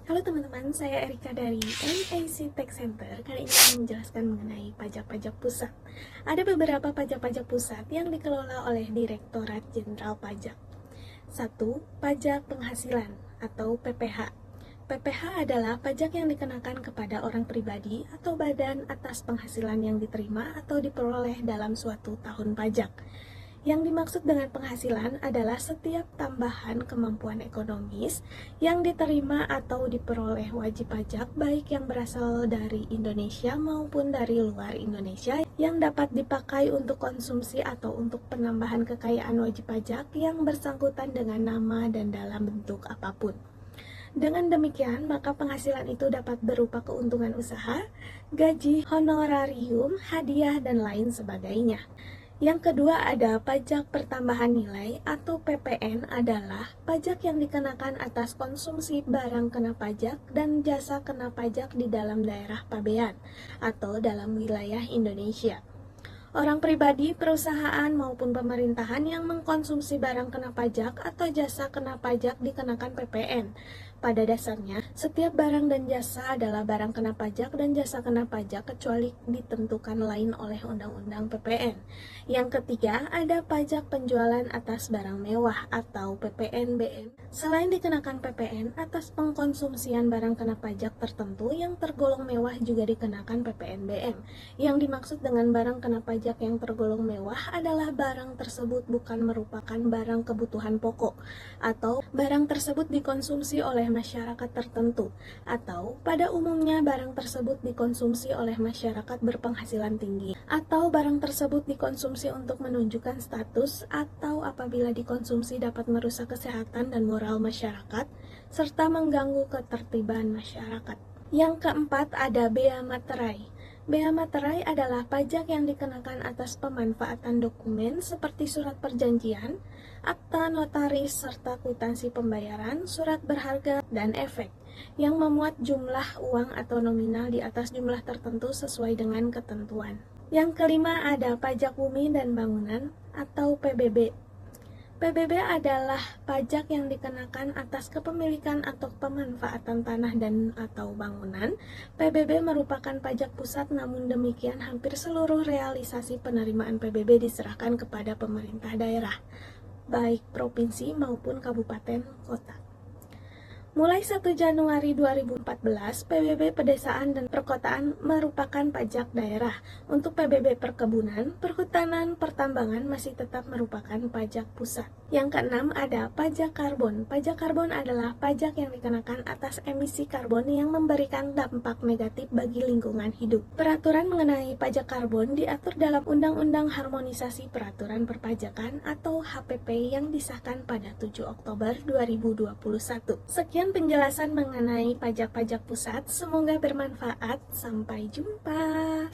Halo teman-teman, saya Erika dari MAC Tech Center. Kali ini akan menjelaskan mengenai pajak-pajak pusat. Ada beberapa pajak-pajak pusat yang dikelola oleh Direktorat Jenderal Pajak. 1. Pajak penghasilan atau PPH. PPH adalah pajak yang dikenakan kepada orang pribadi atau badan atas penghasilan yang diterima atau diperoleh dalam suatu tahun pajak. Yang dimaksud dengan penghasilan adalah setiap tambahan kemampuan ekonomis yang diterima atau diperoleh wajib pajak baik yang berasal dari Indonesia maupun dari luar Indonesia yang dapat dipakai untuk konsumsi atau untuk penambahan kekayaan wajib pajak yang bersangkutan dengan nama dan dalam bentuk apapun. Dengan demikian, maka penghasilan itu dapat berupa keuntungan usaha, gaji, honorarium, hadiah, dan lain sebagainya. Yang kedua ada pajak pertambahan nilai atau PPN adalah pajak yang dikenakan atas konsumsi barang kena pajak dan jasa kena pajak di dalam daerah pabean atau dalam wilayah Indonesia. Orang pribadi, perusahaan, maupun pemerintahan yang mengkonsumsi barang kena pajak atau jasa kena pajak dikenakan PPN. Pada dasarnya, setiap barang dan jasa adalah barang kena pajak dan jasa kena pajak kecuali ditentukan lain oleh Undang-Undang PPN. Yang ketiga, ada pajak penjualan atas barang mewah atau PPNBM. Selain dikenakan PPN, atas pengkonsumsian barang kena pajak tertentu yang tergolong mewah juga dikenakan PPNBM. Yang dimaksud dengan barang kena pajak yang tergolong mewah adalah barang tersebut bukan merupakan barang kebutuhan pokok atau barang tersebut dikonsumsi oleh masyarakat tertentu atau pada umumnya barang tersebut dikonsumsi oleh masyarakat berpenghasilan tinggi atau barang tersebut dikonsumsi untuk menunjukkan status atau apabila dikonsumsi dapat merusak kesehatan dan moral masyarakat serta mengganggu ketertiban masyarakat. Yang keempat ada bea materai. Bea materai adalah pajak yang dikenakan atas pemanfaatan dokumen seperti surat perjanjian, akta notaris, serta kwitansi pembayaran, surat berharga, dan efek yang memuat jumlah uang atau nominal di atas jumlah tertentu sesuai dengan ketentuan. Yang kelima ada pajak bumi dan bangunan atau PBB. PBB adalah pajak yang dikenakan atas kepemilikan atau pemanfaatan tanah dan atau bangunan. PBB merupakan pajak pusat, namun demikian hampir seluruh realisasi penerimaan PBB diserahkan kepada pemerintah daerah, baik provinsi maupun kabupaten kota. Mulai 1 Januari 2014, PBB pedesaan dan perkotaan merupakan pajak daerah. Untuk PBB perkebunan, perhutanan, pertambangan masih tetap merupakan pajak pusat. Yang keenam ada pajak karbon. Pajak karbon adalah pajak yang dikenakan atas emisi karbon yang memberikan dampak negatif bagi lingkungan hidup. Peraturan mengenai pajak karbon diatur dalam Undang-Undang Harmonisasi Peraturan Perpajakan atau HPP yang disahkan pada 7 Oktober 2021. Sekian penjelasan mengenai pajak-pajak pusat, semoga bermanfaat. Sampai jumpa.